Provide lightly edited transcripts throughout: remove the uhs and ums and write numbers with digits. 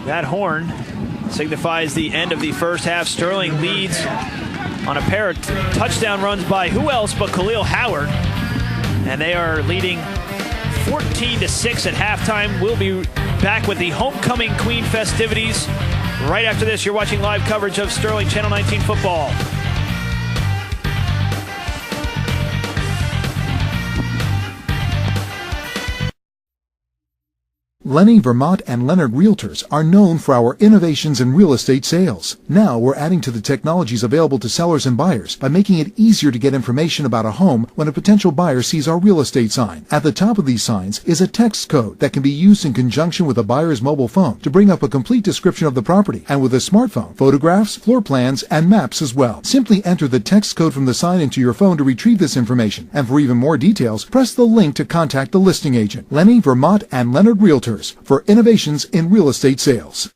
that horn signifies the end of the first half. Sterling leads on a pair of touchdown runs by who else but Khalil Howard. And they are leading 14-6 at halftime. We'll be back with the Homecoming Queen festivities right after this. You're watching live coverage of Sterling Channel 19 football. Lenny, Vermont, and Leonard Realtors are known for our innovations in real estate sales. Now we're adding to the technologies available to sellers and buyers by making it easier to get information about a home when a potential buyer sees our real estate sign. At the top of these signs is a text code that can be used in conjunction with a buyer's mobile phone to bring up a complete description of the property, and with a smartphone, photographs, floor plans, and maps as well. Simply enter the text code from the sign into your phone to retrieve this information, and for even more details, press the link to contact the listing agent. Lenny, Vermont, and Leonard Realtors, for innovations in real estate sales.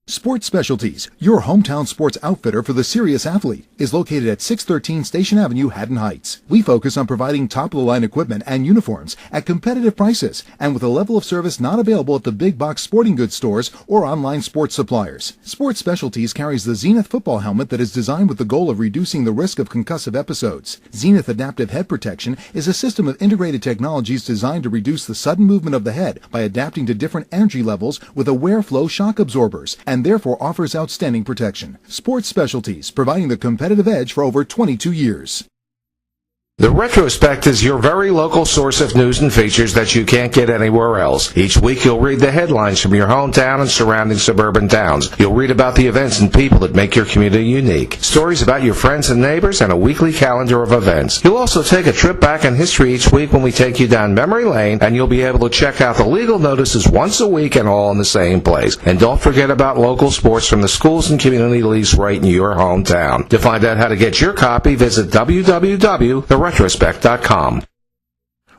Sports Specialties, your hometown sports outfitter for the serious athlete, is located at 613 Station Avenue, Haddon Heights. We focus on providing top-of-the-line equipment and uniforms at competitive prices and with a level of service not available at the big box sporting goods stores or online sports suppliers. Sports Specialties carries the Zenith football helmet that is designed with the goal of reducing the risk of concussive episodes. Zenith Adaptive Head Protection is a system of integrated technologies designed to reduce the sudden movement of the head by adapting to different energy levels with aware flow shock absorbers, and therefore offers outstanding protection. Sports Specialties, providing the competitive edge for over 22 years. The Retrospect is your very local source of news and features that you can't get anywhere else. Each week you'll read the headlines from your hometown and surrounding suburban towns. You'll read about the events and people that make your community unique. Stories about your friends and neighbors, and a weekly calendar of events. You'll also take a trip back in history each week when we take you down memory lane, and you'll be able to check out the legal notices once a week and all in the same place. And don't forget about local sports from the schools and community leagues right in your hometown. To find out how to get your copy, visit www.theretrospect.com.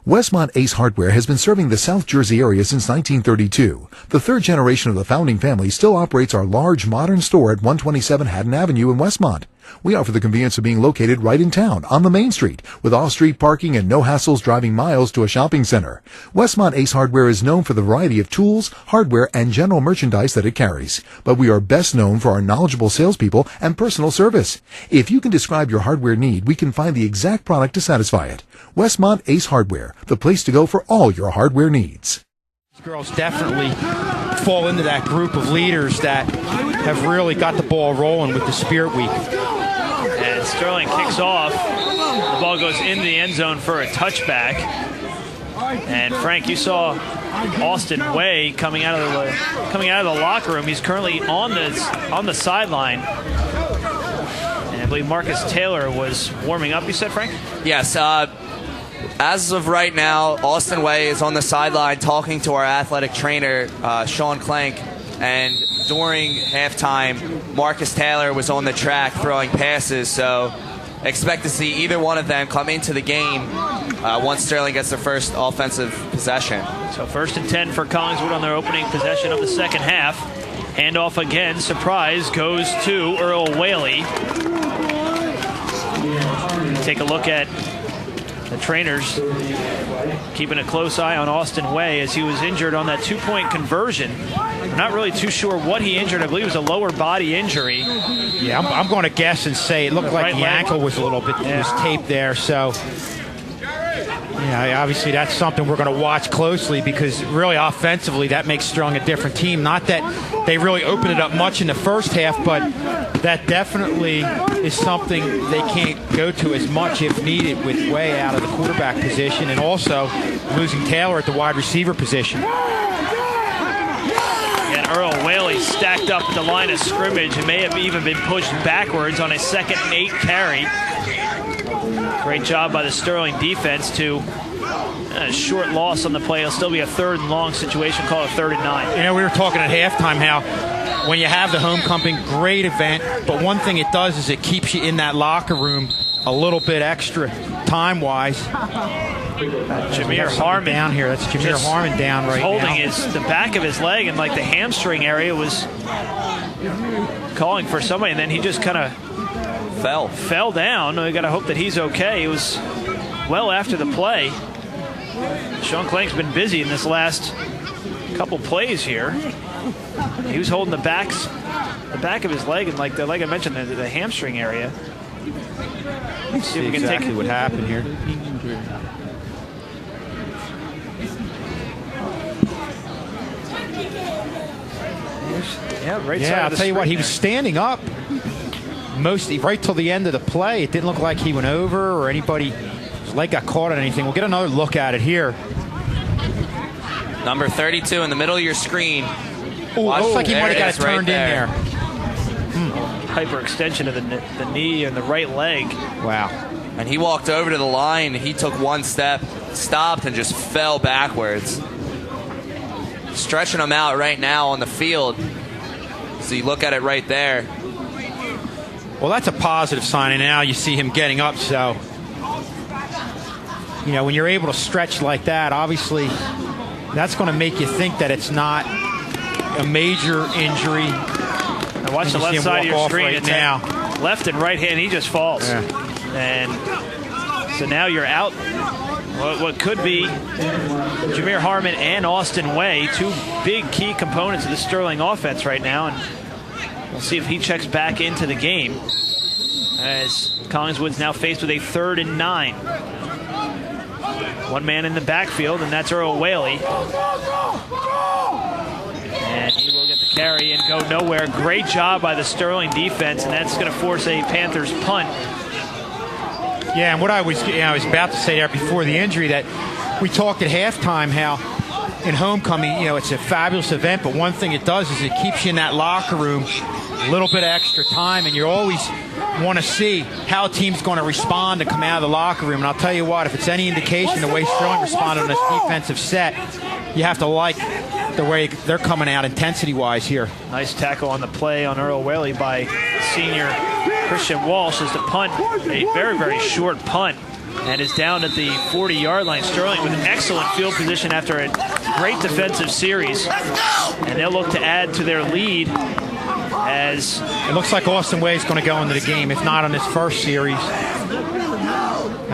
Westmont Ace Hardware has been serving the South Jersey area since 1932. The third generation of the founding family still operates our large modern store at 127 Haddon Avenue in Westmont. We offer the convenience of being located right in town, on the main street, with off-street parking and no hassles driving miles to a shopping center. Westmont Ace Hardware is known for the variety of tools, hardware, and general merchandise that it carries. But we are best known for our knowledgeable salespeople and personal service. If you can describe your hardware need, we can find the exact product to satisfy it. Westmont Ace Hardware, the place to go for all your hardware needs. Girls definitely fall into that group of leaders that have really got the ball rolling with the Spirit Week. And Sterling kicks off. The ball goes into the end zone for a touchback. And Frank, you saw Austin Way coming out of the locker room. He's currently on the sideline. And I believe Marcus Taylor was warming up. You said, Frank? Yes. As of right now, Austin Way is on the sideline talking to our athletic trainer, Sean Clank, and during halftime, Marcus Taylor was on the track throwing passes, so expect to see either one of them come into the game once Sterling gets their first offensive possession. So 1st and 10 for Collingswood on their opening possession of the second half. Handoff again, surprise, goes to Earl Whaley. Take a look at the trainers keeping a close eye on Austin Way as he was injured on that two-point conversion. I'm not really too sure what he injured. I believe it was a lower body injury. Yeah, I'm going to guess and say it looked like the ankle was a little bit was taped there. So, yeah, obviously that's something we're going to watch closely because really offensively that makes Sterling a different team. Not that they really opened it up much in the first half, but that definitely is something they can't go to as much if needed with Way out of the quarterback position and also losing Taylor at the wide receiver position. And Earl Whaley stacked up at the line of scrimmage and may have even been pushed backwards on a 2nd and 8 carry. Great job by the Sterling defense to a short loss on the play. It'll still be a 3rd and long situation, call it 3rd and 9. You know, we were talking at halftime how when you have the homecoming, great event, but one thing it does is it keeps you in that locker room a little bit extra time-wise. Jameer Harmon down here. That's Jameer Harmon down right holding now. The back of his leg and like the hamstring area was calling for somebody, and then he just kind of fell down. We got to hope that he's okay. It was well after the play. Sean Clank's been busy in this last couple plays here. He was holding the back of his leg, and like I mentioned, the hamstring area. Let's see exactly what happened here. Yeah, right side. Yeah, I'll tell you what, he was there. standing up mostly right till the end of the play. It didn't look like he went over or anybody, his leg got caught on anything. We'll get another look at it here. Number 32 in the middle of your screen. Looks like he might have got it turned in there. Hyperextension of the knee and the right leg. Wow. And he walked over to the line. He took one step, stopped, and just fell backwards. Stretching him out right now on the field. So you look at it right there. Well, that's a positive sign, and now you see him getting up. So, you know, when you're able to stretch like that, obviously that's going to make you think that it's not a major injury. Now watch the left side of your screen right now. Left and right hand, he just falls. Yeah. And so now you're out. What could be Jameer Harmon and Austin Way, two big key components of the Sterling offense right now. And we'll see if he checks back into the game as Collingswood's now faced with a 3rd and 9. One man in the backfield, and that's Earl Whaley. And he will get the carry and go nowhere. Great job by the Sterling defense, and that's going to force a Panthers punt. Yeah, and what I was about to say there before the injury, that we talked at halftime how in homecoming, you know, it's a fabulous event, but one thing it does is it keeps you in that locker room a little bit of extra time, and you always want to see how a team's going to respond to come out of the locker room. And I'll tell you what, if it's any indication the way Sterling responded on this defensive set, you have to like the way they're coming out intensity-wise here. Nice tackle on the play on Earl Whaley by senior Christian Walsh as the punt, a very, very short punt, and is down at the 40-yard line. Sterling with excellent field position after a great defensive series, and they'll look to add to their lead as it looks like Austin Way is going to go into the game, if not on his first series.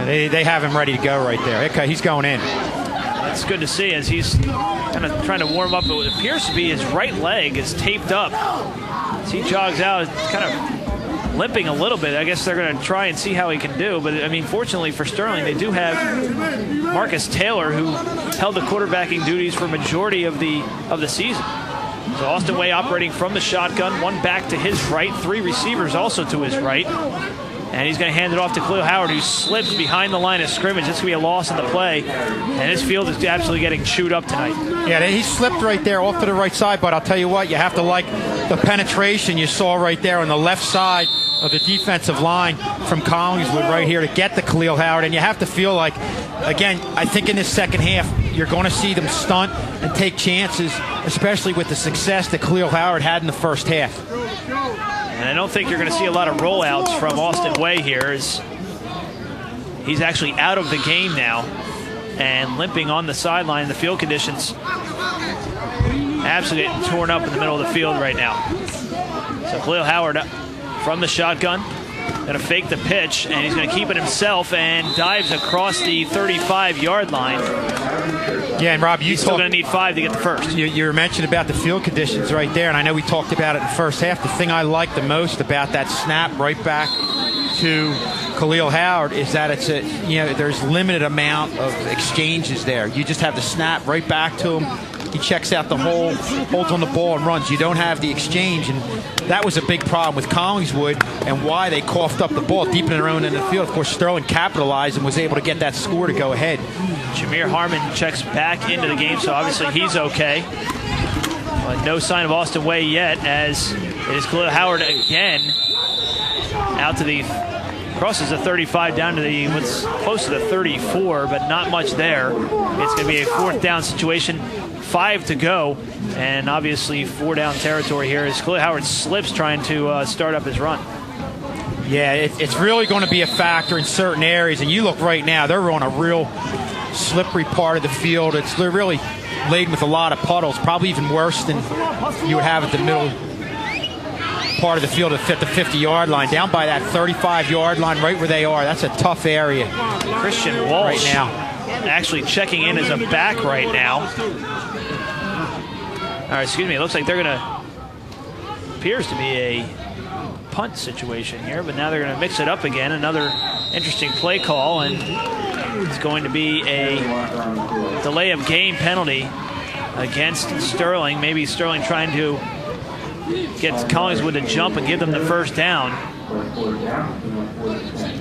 They have him ready to go right there. Okay, he's going in. That's good to see as he's kind of trying to warm up. It appears to be his right leg is taped up. As he jogs out, it's kind of limping a little bit. I guess they're going to try and see how he can do. But, I mean, fortunately for Sterling, they do have Marcus Taylor, who held the quarterbacking duties for a majority of the season. So Austin Way operating from the shotgun, one back to his right, 3 receivers also to his right. And he's going to hand it off to Khalil Howard, who slips behind the line of scrimmage. This could be a loss in the play. And his field is absolutely getting chewed up tonight. Yeah, he slipped right there off to the right side, but I'll tell you what, you have to like the penetration you saw right there on the left side of the defensive line from Collingswood right here to get the Khalil Howard. And you have to feel like, again, I think in this second half, you're going to see them stunt and take chances, especially with the success that Khalil Howard had in the first half. And I don't think you're going to see a lot of rollouts from Austin Way here, as he's actually out of the game now and limping on the sideline. The field conditions absolutely getting torn up in the middle of the field right now. So Khalil Howard from the shotgun, going to fake the pitch, and he's going to keep it himself and dives across the 35-yard line. Yeah, and Rob, he's still going to need 5 to get the first. You were mentioning about the field conditions right there, and I know we talked about it in the first half. The thing I like the most about that snap right back to Khalil Howard is that it's there's limited amount of exchanges there. You just have the snap right back to him. He checks out the hole, holds on the ball, and runs. You don't have the exchange, and that was a big problem with Collingswood and why they coughed up the ball deep in their own end of the field. Of course, Sterling capitalized and was able to get that score to go ahead. Jameer Harmon checks back into the game, so obviously he's okay. But no sign of Austin Way yet, as it is Khalil Howard again out to the crosses the 35 down to the what's close to the 34, but not much there. It's going to be a 4th down situation. 5 to go, and obviously 4 down territory here as Khalil Howard slips trying to start up his run. Yeah, it's really going to be a factor in certain areas, and you look right now, they're on a real slippery part of the field. They're really laden with a lot of puddles, probably even worse than you would have at the middle part of the field at the 50-yard line, down by that 35-yard line right where they are. That's a tough area. Christian Walsh right now actually checking in as a back right now. excuse me, it looks like they're going to, appears to be a punt situation here, but now they're going to mix it up again. Another interesting play call, and it's going to be a delay of game penalty against Sterling. Maybe Sterling trying to get Collingswood to jump and give them the first down.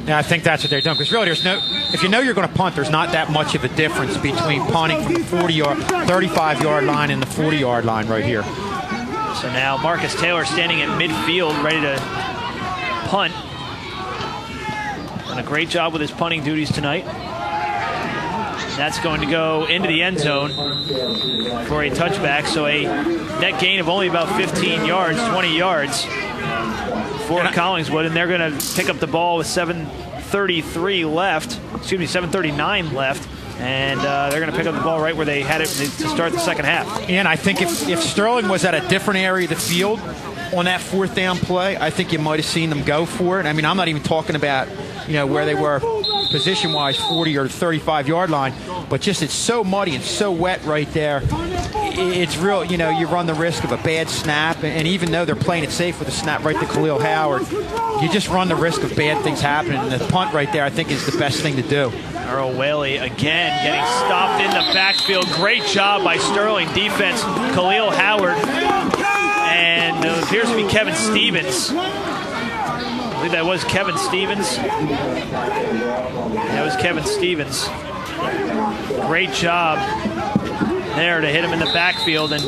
Yeah, I think that's what they're doing. Because really, if you know you're going to punt, there's not that much of a difference between punting from the 35-yard line and the 40-yard line right here. So now Marcus Taylor standing at midfield, ready to punt. Done a great job with his punting duties tonight. That's going to go into the end zone for a touchback. So a net gain of only about 15 yards, 20 yards for Collingswood. And they're going to pick up the ball with 7:39 left. And they're going to pick up the ball right where they had it to start the second half. And I think if Sterling was at a different area of the field on that fourth down play, I think you might have seen them go for it. I mean, I'm not even talking about, where they were position-wise, 40 or 35-yard line, but just it's so muddy and so wet right there. It's real, you run the risk of a bad snap, and even though they're playing it safe with a snap right to Khalil Howard, you just run the risk of bad things happening, and the punt right there I think is the best thing to do. Earl Whaley again getting stopped in the backfield. Great job by Sterling defense. Khalil Howard, and it appears to be Kevin Stevens. I believe that was Kevin Stevens. That was Kevin Stevens. Great job there to hit him in the backfield, and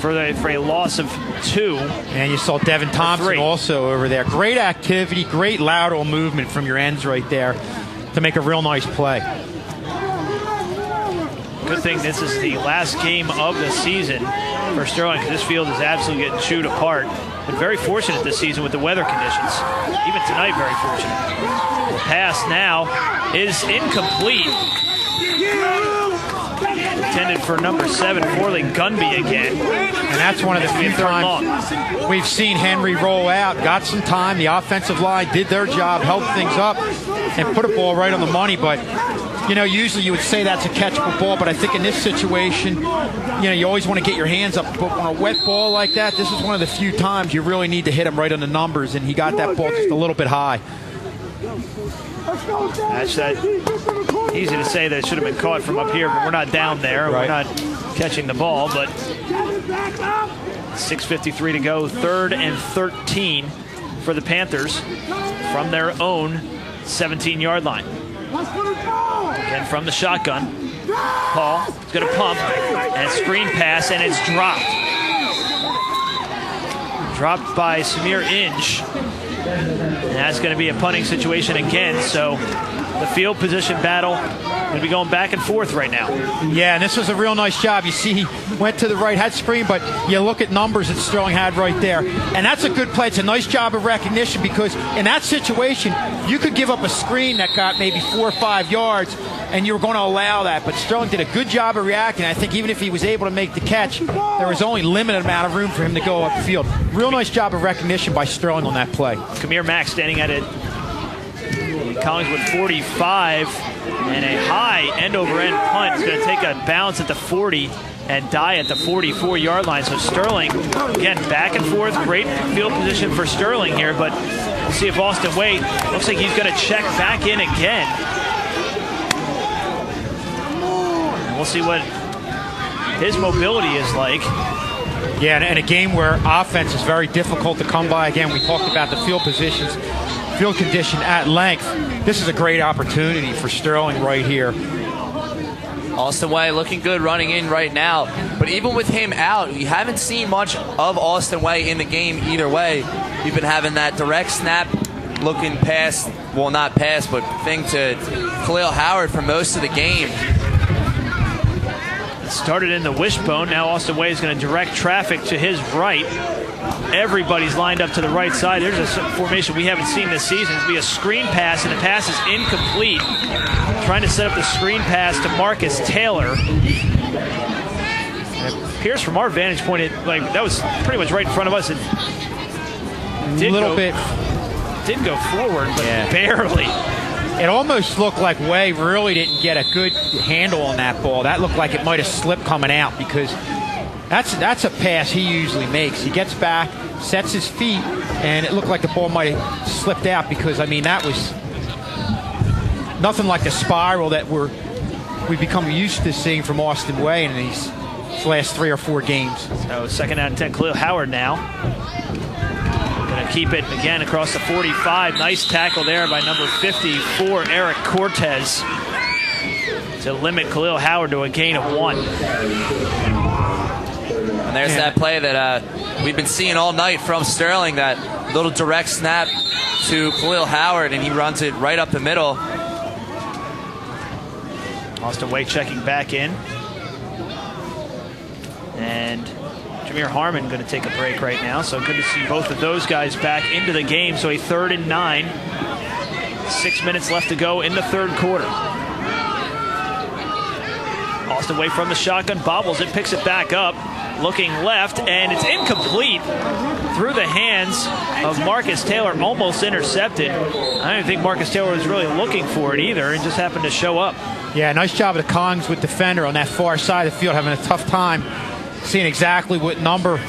for a loss of 2. And you saw Devin Thompson also over there. Great activity, great lateral movement from your ends right there to make a real nice play. Good thing this is the last game of the season for Sterling, because this field is absolutely getting chewed apart. Been very fortunate this season with the weather conditions. Even tonight, very fortunate. The pass now is incomplete. Intended for number 7, Forley Gunby again. And that's one of the few times we've seen Henry roll out, got some time. The offensive line did their job, helped things up, and put a ball right on the money. But, usually you would say that's a catchable ball, but I think in this situation, you always want to get your hands up. But on a wet ball like that, this is one of the few times you really need to hit him right on the numbers, and he got that ball just a little bit high. That's easy to say that it should have been caught from up here, but we're not down there. Right. We're not catching the ball, but 6:53 to go. 3rd and 13 for the Panthers from their own 17-yard line. Again from the shotgun. Paul is going to pump, and a screen pass, and it's dropped. Dropped by Samir Inge. And that's going to be a punting situation again. So the field position battle going to be going back and forth right now. Yeah, and this was a real nice job. You see he went to the right, had screen, but you look at numbers that Sterling had right there. And that's a good play. It's a nice job of recognition, because in that situation, you could give up a screen that got maybe 4 or 5 yards, and you were going to allow that. But Sterling did a good job of reacting. I think even if he was able to make the catch, there was only limited amount of room for him to go upfield. Real nice job of recognition by Sterling on that play. Kamir Mack standing at it. Collingswood 45, and a high end-over-end punt is going to take a bounce at the 40 and die at the 44-yard line. So Sterling, again, back and forth. Great field position for Sterling here, but we'll see if Austin Wade looks like he's going to check back in again. And we'll see what his mobility is like. Yeah, and a game where offense is very difficult to come by. Again, we talked about the field positions, field condition at length. This is a great opportunity for Sterling right here. Austin Way looking good running in right now. But even with him out, you haven't seen much of Austin Way in the game either way. You've been having that direct snap looking pass, well, not pass, but thing to Khalil Howard for most of the game. It started in the wishbone. Now Austin Way is going to direct traffic to his right. Everybody's lined up to the right side. There's a formation we haven't seen this season. It'll be a screen pass, and the pass is incomplete. Trying to set up the screen pass to Marcus Taylor. It appears from our vantage point, that was pretty much right in front of us. It did didn't go forward, but barely. It almost looked like Way really didn't get a good handle on that ball. That looked like it might have slipped coming out, because That's a pass he usually makes. He gets back, sets his feet, and it looked like the ball might have slipped out because, I mean, that was nothing like the spiral that we've become used to seeing from Austin Way in these last 3 or 4 games. So 2nd down and 10, Khalil Howard now. Going to keep it again across the 45. Nice tackle there by number 54, Eric Cortez, to limit Khalil Howard to a gain of 1. And there's that play that we've been seeing all night from Sterling, that little direct snap to Khalil Howard, and he runs it right up the middle. Austin Way checking back in. And Jameer Harmon going to take a break right now. So good to see both of those guys back into the game. So a 3rd and 9. 6 minutes left to go in the 3rd quarter. Austin Way from the shotgun, bobbles it, picks it back up, looking left, and it's incomplete through the hands of Marcus Taylor, almost intercepted. I don't think Marcus Taylor was really looking for it either, and just happened to show up. Yeah, nice job of the Collingswood defender on that far side of the field, having a tough time seeing exactly what number.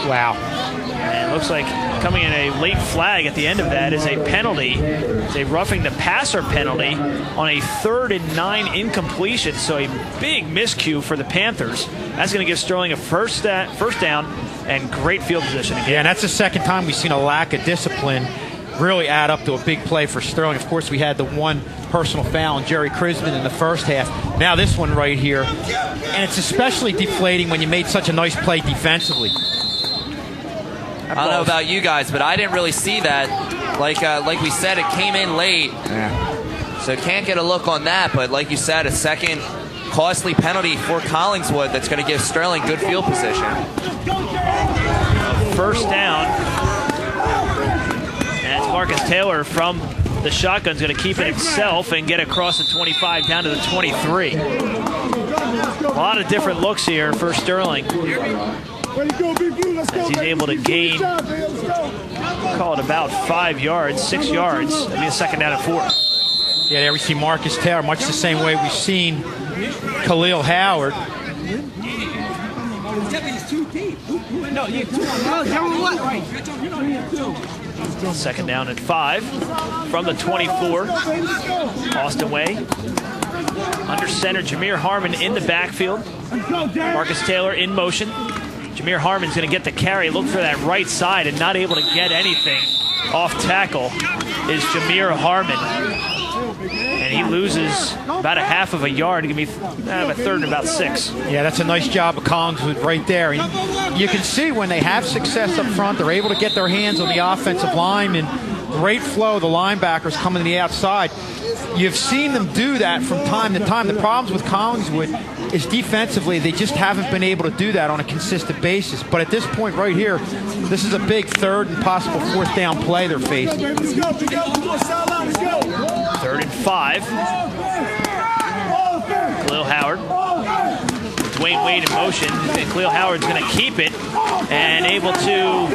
Wow. And it looks like coming in a late flag at the end of that is a penalty. It's a roughing the passer penalty on a 3rd and 9 incompletion. So a big miscue for the Panthers. That's going to give Sterling a first down and great field position again. Yeah, and that's the second time we've seen a lack of discipline really add up to a big play for Sterling. Of course, we had the one personal foul on Jerry Crisman in the first half. Now this one right here. And it's especially deflating when you made such a nice play defensively. I don't know about you guys, but I didn't really see that. Like we said, it came in late. Yeah. So can't get a look on that. But like you said, a second costly penalty for Collingswood that's going to give Sterling good field position. First down. And it's Marcus Taylor from the shotgun is going to keep it himself and get across the 25 down to the 23. A lot of different looks here for Sterling. As he's able to gain, call it about 5 yards, 6 yards. It'll be a 2nd down and 4. Yeah, there we see Marcus Taylor, much the same way we've seen Khalil Howard. Second down and 5 from the 24. Austin Way. Under center, Jameer Harmon in the backfield. Marcus Taylor in motion. Jameer Harmon's going to get the carry, look for that right side, and not able to get anything off tackle is Jameer Harmon. And he loses about a half of a yard. Give me a 3rd and about 6. Yeah, that's a nice job of Collingswood right there. And you can see when they have success up front, they're able to get their hands on the offensive line, and great flow of the linebackers coming to the outside. You've seen them do that from time to time. The problems with Collingswood is defensively, they just haven't been able to do that on a consistent basis. But at this point right here, this is a big 3rd and possible 4th down play they're facing. 3rd and 5. Khalil Howard. Dwayne Wade in motion, and Khalil Howard's going to keep it and able to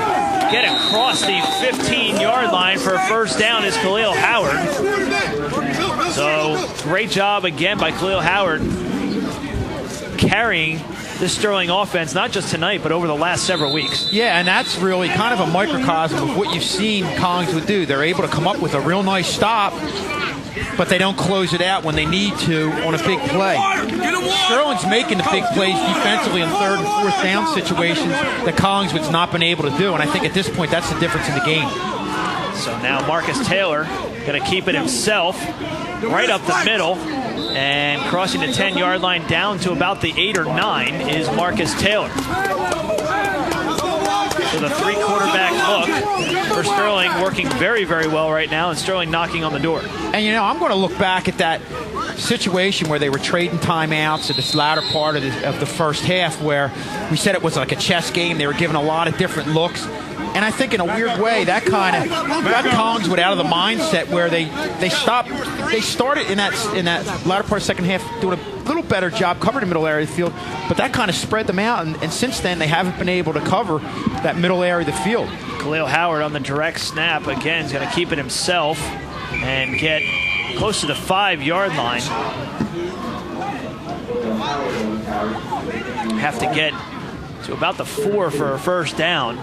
get across the 15-yard line for a first down is Khalil Howard. So great job again by Khalil Howard carrying this Sterling offense, not just tonight, but over the last several weeks. Yeah, and that's really kind of a microcosm of what you've seen Collingswood do. They're able to come up with a real nice stop, but they don't close it out when they need to on a big play. Sterling's making the big plays defensively in 3rd and 4th down situations that Collingswood's not been able to do, and I think at this point that's the difference in the game. So now Marcus Taylor going to keep it himself right up the middle, and crossing the 10-yard line down to about the 8 or 9 is Marcus Taylor. So the 3-quarterback look for Sterling working very, very well right now, and Sterling knocking on the door. And, you know, I'm going to look back at that situation where they were trading timeouts at this latter part of the first half, where we said it was like a chess game. They were given a lot of different looks. And I think in a weird way, that kind of got Collingswood out of the mindset where they started in that latter part of the second half doing a little better job covering the middle area of the field, but that kind of spread them out, and since then they haven't been able to cover that middle area of the field. Khalil Howard on the direct snap again is going to keep it himself and get close to the 5-yard line. have to get to about the 4 for a first down.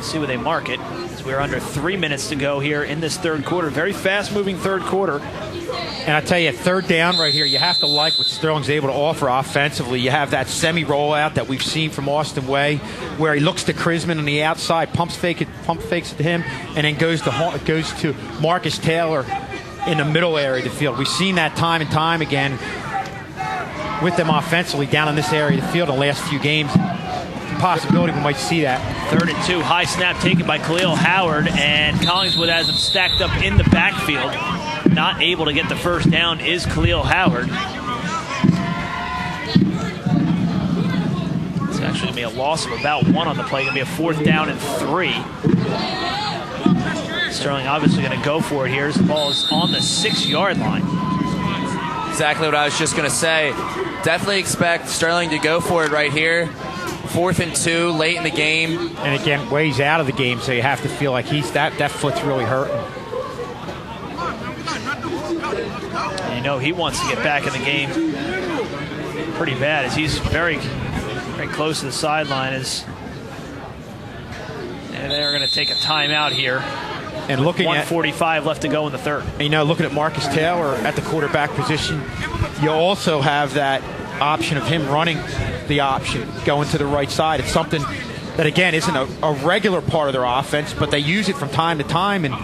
See where they mark it. So we're under 3 minutes to go here in this third quarter. Very fast-moving third quarter. And I tell you, third down right here, you have to like what Sterling's able to offer offensively. You have that semi-rollout that we've seen from Austin Way, where he looks to Chrisman on the outside, pump fakes it to him, and then goes to Marcus Taylor in the middle area of the field. We've seen that time and time again with them offensively down in this area of the field in the last few games. Possibility we might see that. 3rd and 2, high snap taken by Khalil Howard, and Collingswood has him stacked up in the backfield. Not able to get the first down is Khalil Howard. It's actually going to be a loss of about 1 on the play. Going to be a 4th down and 3. Sterling obviously going to go for it here as the ball is on the 6-yard line. Exactly what I was just going to say. Definitely expect Sterling to go for it right here. 4th and 2, late in the game. And again, Way's out of the game, so you have to feel like that foot's really hurting. And you know he wants to get back in the game pretty bad, as he's very, very close to the sideline. And they're going to take a timeout here. And looking at 1:45 left to go in the third. And, you know, looking at Marcus Taylor at the quarterback position, you also have that option of him running the option, going to the right side. It's something that, again, isn't a regular part of their offense, but they use it from time to time. And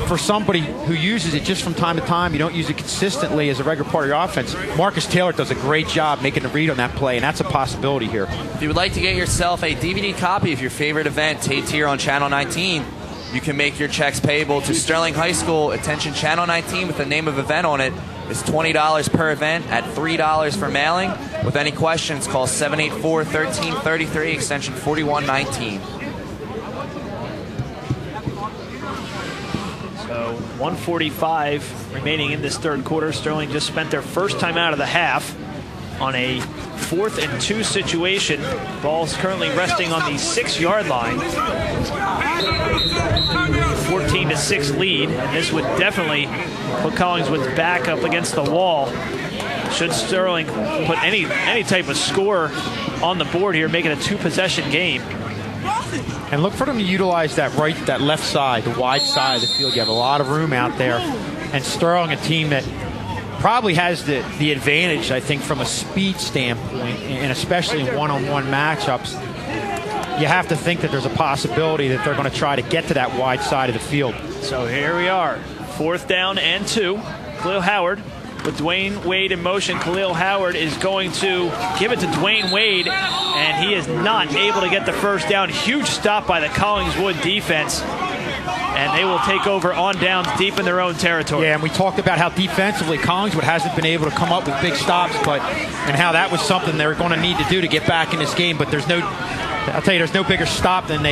for somebody who uses it just from time to time, you don't use it consistently as a regular part of your offense. Marcus Taylor does a great job making the read on that play, and that's a possibility here. If you would like to get yourself a DVD copy of your favorite event taped here on Channel 19, you can make your checks payable to Sterling High School. Attention, Channel 19 with the name of event on it is $20 per event at $3 for mailing. With any questions, call 784-1333, extension 4119. So 1:45 remaining in this third quarter. Sterling just spent their first time out of the half on a 4th and 2 situation. Ball's currently resting on the 6-yard line. 14-6 lead, and this would definitely put Collingswood's back up against the wall. Should Sterling put any type of score on the board here, make it a 2-possession game. And look for them to utilize that left side, the wide side of the field. You have a lot of room out there. And Sterling, a team that probably has the advantage, I think, from a speed standpoint, and especially in one-on-one matchups. You have to think that there's a possibility that they're going to try to get to that wide side of the field. So here we are, 4th down and 2. Khalil Howard with Dwayne Wade in motion. Khalil Howard is going to give it to Dwayne Wade, and he is not able to get the first down. Huge stop by the Collingswood defense, and they will take over on downs deep in their own territory. Yeah, and we talked about how defensively Collingswood hasn't been able to come up with big stops, and how that was something they're going to need to do to get back in this game. But I'll tell you, there's no bigger stop than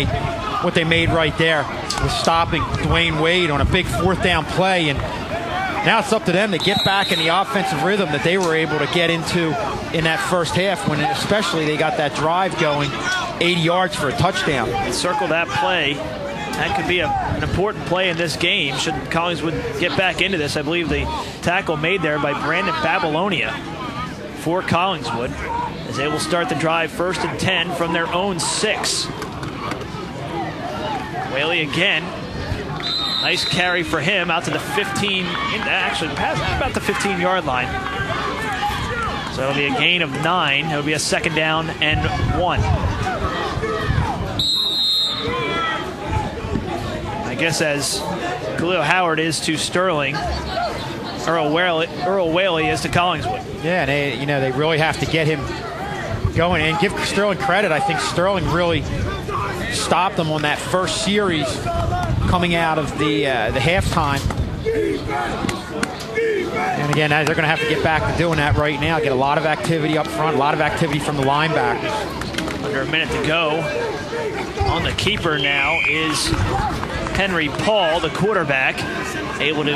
what they made right there with stopping Dwayne Wade on a big 4th down play. And now it's up to them to get back in the offensive rhythm that they were able to get into in that first half, when especially they got that drive going, 80 yards for a touchdown. Circle that play. That could be an important play in this game should Collingswood get back into this. I believe the tackle made there by Brandon Babylonia for Collingswood, as they will start the drive 1st and 10 from their own 6. Whaley again. Nice carry for him out to the 15, actually past about the 15-yard line. So it'll be a gain of 9. It'll be a 2nd down and 1. I guess as Khalil Howard is to Sterling, Earl Whaley is to Collingswood. Yeah, and they really have to get him going and give Sterling credit. I think Sterling really stopped them on that first series coming out of the halftime. And again, they're going to have to get back to doing that right now. Get a lot of activity up front, a lot of activity from the linebackers. Under a minute to go. On the keeper now is Henry Paul, the quarterback, able to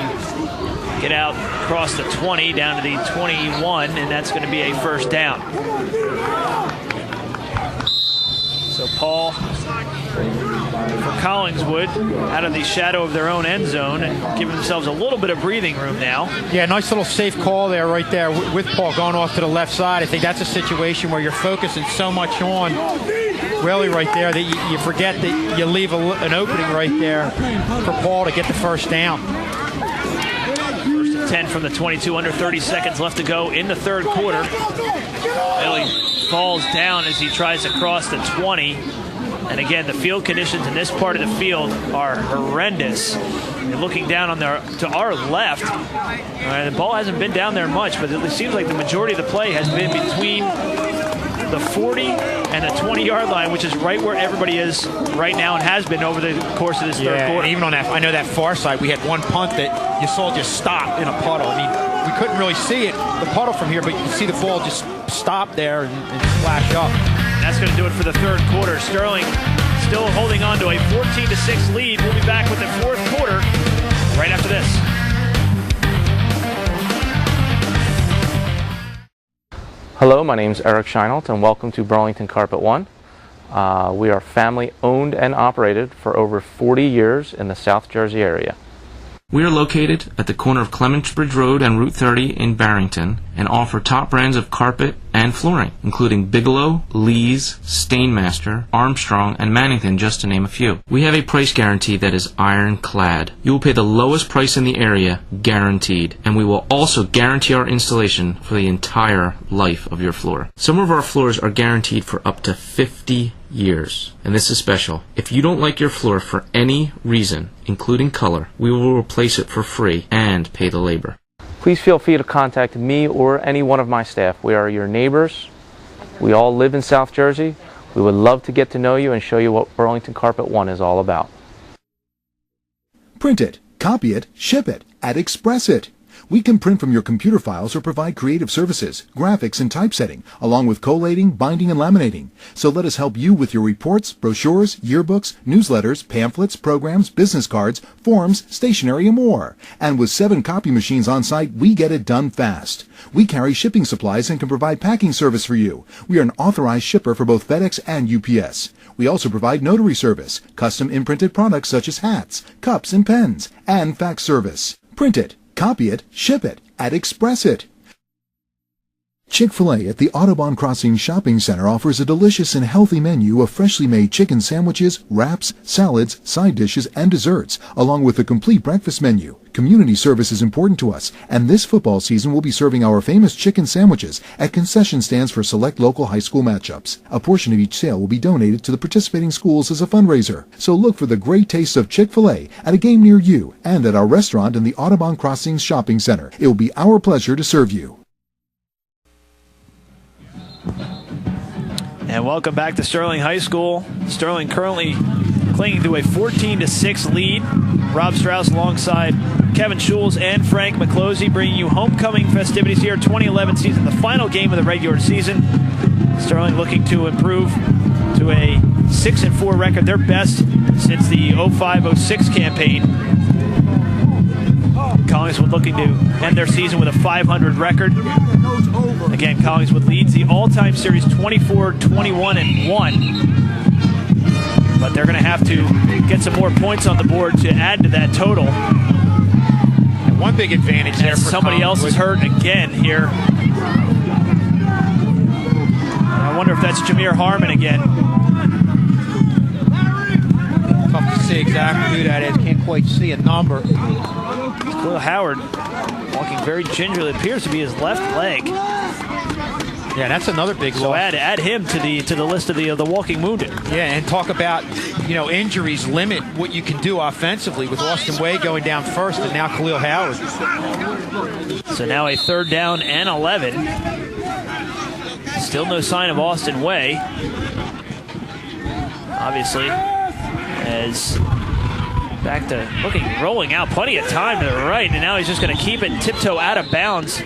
get out across the 20 down to the 21, and that's going to be a 1st down. So So Paul for Collingswood out of the shadow of their own end zone and giving themselves a little bit of breathing room now. Yeah, nice little safe call there, right there, with Paul going off to the left side. I think that's a situation where you're focusing so much on Willie right there that you forget that you leave an opening right there for Paul to get the first down. 10 from the 22, under 30 seconds left to go in the third quarter. Billy falls down as he tries to cross the 20. And again, the field conditions in this part of the field are horrendous. You're looking down to our left. The ball hasn't been down there much, but it seems like the majority of the play has been between the 40 and the 20-yard line, which is right where everybody is right now and has been over the course of this third quarter. Even on that, I know that far side, we had one punt that you saw just stop in a puddle. I mean, we couldn't really see it, the puddle from here, but you can see the ball just stop there and flash up. That's going to do it for the third quarter. Sterling still holding on to a 14-6 lead. We'll be back with the fourth quarter right after this. Hello, my name is Eric Scheinelt, and welcome to Burlington Carpet One. We are family owned and operated for over 40 years in the South Jersey area. We are located at the corner of Clementsbridge Road and Route 30 in Barrington and offer top brands of carpet and flooring, including Bigelow, Lee's, Stainmaster, Armstrong, and Mannington, just to name a few. We have a price guarantee that is ironclad. You will pay the lowest price in the area, guaranteed, and we will also guarantee our installation for the entire life of your floor. Some of our floors are guaranteed for up to 50 years, and this is special. If you don't like your floor for any reason, including color, we will replace it for free and pay the labor. Please feel free to contact me or any one of my staff. We are your neighbors. We all live in South Jersey. We would love to get to know you and show you what Burlington Carpet One is all about. Print it, copy it, ship it, and express it. We can print from your computer files or provide creative services, graphics, and typesetting, along with collating, binding, and laminating. So let us help you with your reports, brochures, yearbooks, newsletters, pamphlets, programs, business cards, forms, stationery, and more. And with 7 copy machines on site, we get it done fast. We carry shipping supplies and can provide packing service for you. We are an authorized shipper for both FedEx and UPS. We also provide notary service, custom imprinted products such as hats, cups, and pens, and fax service. Print it, copy it, ship it, and express it. Chick-fil-A at the Audubon Crossing Shopping Center offers a delicious and healthy menu of freshly made chicken sandwiches, wraps, salads, side dishes, and desserts, along with a complete breakfast menu. Community service is important to us, and this football season we'll be serving our famous chicken sandwiches at concession stands for select local high school matchups. A portion of each sale will be donated to the participating schools as a fundraiser. So look for the great taste of Chick-fil-A at a game near you and at our restaurant in the Audubon Crossing Shopping Center. It will be our pleasure to serve you. And welcome back to Sterling High School. Sterling currently clinging to a 14-6 lead. Rob Strauss alongside Kevin Schulz and Frank McClosey bringing you homecoming festivities here, 2011 season, the final game of the regular season. Sterling looking to improve to a 6-4 record, their best since the 05-06 campaign. Collingswood looking to end their season with a 500 record. Again, Collingswood leads the all-time series 24-21-1. But they're going to have to get some more points on the board to add to that total. And one big advantage there for somebody else is hurt again here. I wonder if that's Jameer Harmon again. Tough to see exactly who that is. Can't quite see a number. Khalil Howard walking very gingerly. It appears to be his left leg. Yeah, that's another big So loss. add him to the list of the walking wounded. Yeah, and talk about, injuries limit what you can do offensively with Austin Way going down first and now Khalil Howard. So now a 3rd down and 11. Still no sign of Austin Way. Obviously, as back to rolling out, plenty of time to the right, and now he's just going to keep it tiptoe out of bounds.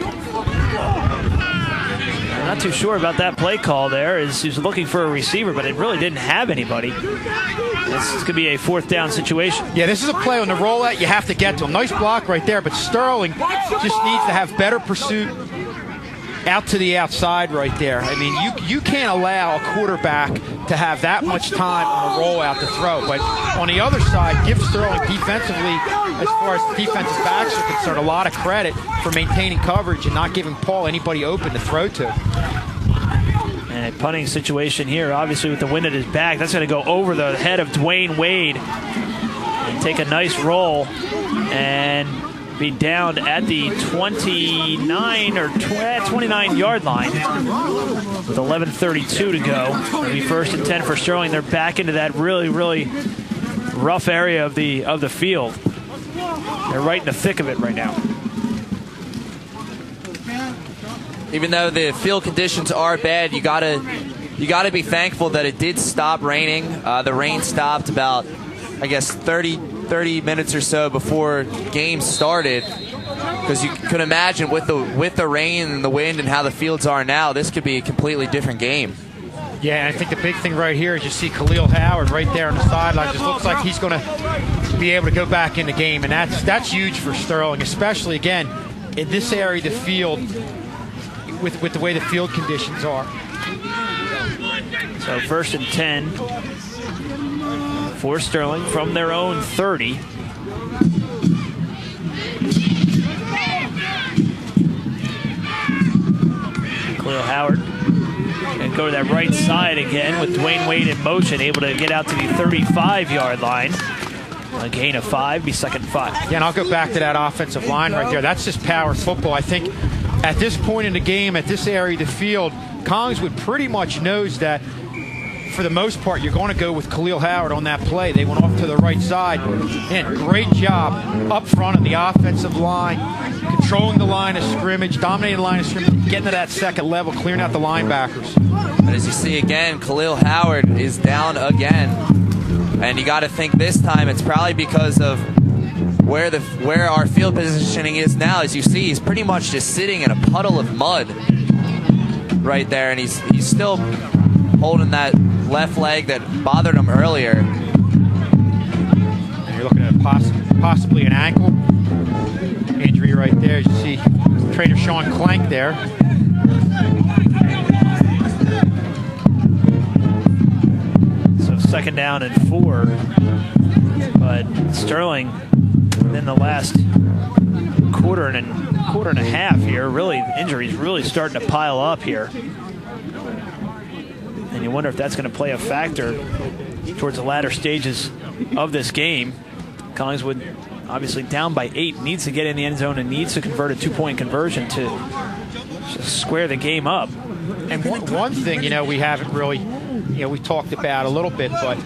I'm not too sure about that play call there, as he's looking for a receiver, but it really didn't have anybody. This could be a 4th down situation. Yeah, this is a play on the rollout you have to get to him. Nice block right there, but Sterling just needs to have better pursuit out to the outside right there. I mean, you can't allow a quarterback to have that much time on a rollout to throw. But on the other side, give Sterling defensively, as far as defensive backs are concerned, a lot of credit for maintaining coverage and not giving Paul anybody open to throw to. And a punting situation here, obviously with the wind at his back. That's going to go over the head of Dwayne Wade and take a nice roll and be down at the 29 or 29-yard line with 11:32 to go. It'll be 1st and 10 for Sterling. They're back into that really, really rough area of the field. They're right in the thick of it right now. Even though the field conditions are bad, you gotta be thankful that it did stop raining. The rain stopped about, I guess, 30 minutes or so before game started, because you could imagine with the rain and the wind and how the fields are now, this could be a completely different game. Yeah, and I think the big thing right here is you see Khalil Howard right there on the sideline. Just looks like he's going to be able to go back in the game, and that's huge for Sterling, especially, again, in this area of the field with the way the field conditions are. So 1st and 10 for Sterling from their own 30. Khalil Howard and go to that right side again with Dwayne Wade in motion, able to get out to the 35-yard line. A gain of 5, be 2nd and 5. Yeah, and I'll go back to that offensive line right there. That's just power football. I think at this point in the game, at this area of the field, Collingswood pretty much knows that for the most part, you're going to go with Khalil Howard on that play. They went off to the right side. And great job up front on the offensive line, controlling the line of scrimmage, dominating the line of scrimmage, getting to that second level, clearing out the linebackers. And as you see again, Khalil Howard is down again. And you got to think this time it's probably because of where our field positioning is now. As you see, he's pretty much just sitting in a puddle of mud right there, and he's still holding that left leg that bothered him earlier. And you're looking at possibly an ankle injury right there. As you see trainer Sean Clank there. So 2nd down and 4. But Sterling, in the last quarter and a half here, really injuries really starting to pile up here. And you wonder if that's going to play a factor towards the latter stages of this game. Collingswood obviously down by 8, needs to get in the end zone and needs to convert a 2-point conversion to just square the game up. And one thing, we haven't really, we talked about a little bit, but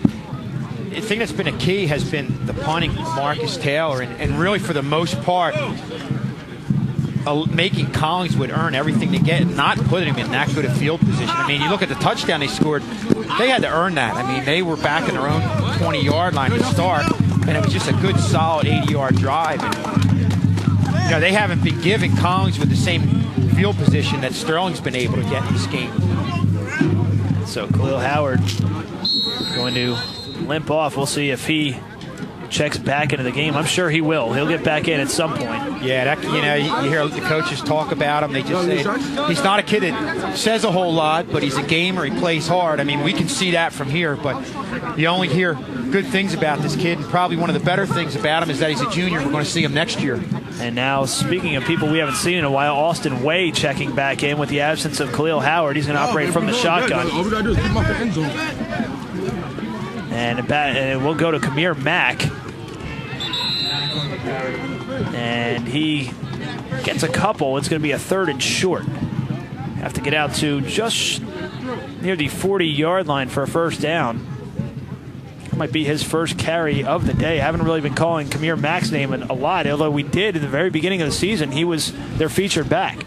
the thing that's been a key has been the punting, Marcus Taylor, and really for the most part, making Collingswood earn everything they get and not putting him in that good a field position. I mean, you look at the touchdown they scored, they had to earn that. I mean, they were back in their own 20-yard line to start, and it was just a good, solid 80-yard drive. And, they haven't been giving Collingswood the same field position that Sterling's been able to get in this game. So Khalil Howard going to limp off. We'll see if he checks back into the game. I'm sure he will. He'll get back in at some point. Yeah, you hear the coaches talk about him. They just say he's not a kid that says a whole lot, but he's a gamer. He plays hard. I mean, we can see that from here, but you only hear good things about this kid, and probably one of the better things about him is that he's a junior. We're going to see him next year. And now, speaking of people we haven't seen in a while, Austin Way checking back in with the absence of Khalil Howard. He's going to operate from the shotgun. All we got to do is keep him off the end zone. And we'll go to Kamir Mack. And he gets a couple. It's going to be a 3rd and short. Have to get out to just near the 40-yard line for a 1st down. Might be his first carry of the day. I haven't really been calling Kamir Mack's name a lot, although we did in the very beginning of the season. He was their featured back.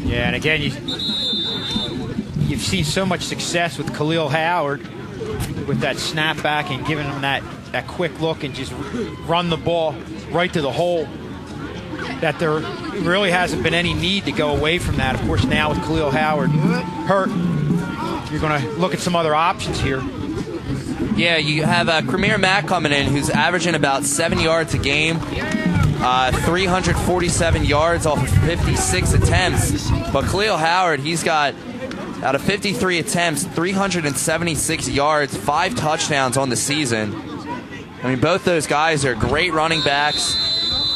Yeah, and again, you've seen so much success with Khalil Howard with that snap back and giving him that quick look and just run the ball right to the hole, that there really hasn't been any need to go away from that. Of course, now with Khalil Howard hurt, you're going to look at some other options here. Yeah, you have Kamir Mack coming in, who's averaging about 7 yards a game, 347 yards off of 56 attempts. But Khalil Howard, he's got, out of 53 attempts, 376 yards, 5 touchdowns on the season. I mean, both those guys are great running backs.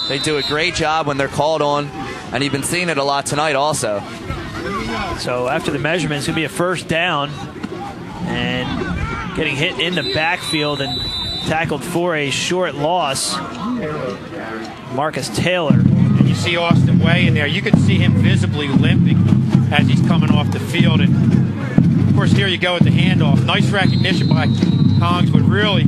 They do a great job when they're called on, and you've been seeing it a lot tonight also. So after the measurement, it's going to be a first down, and getting hit in the backfield and tackled for a short loss, Marcus Taylor. And you see Austin Way in there. You can see him visibly limping as he's coming off the field. And, of course, here you go with the handoff. Nice recognition by Collingswood, really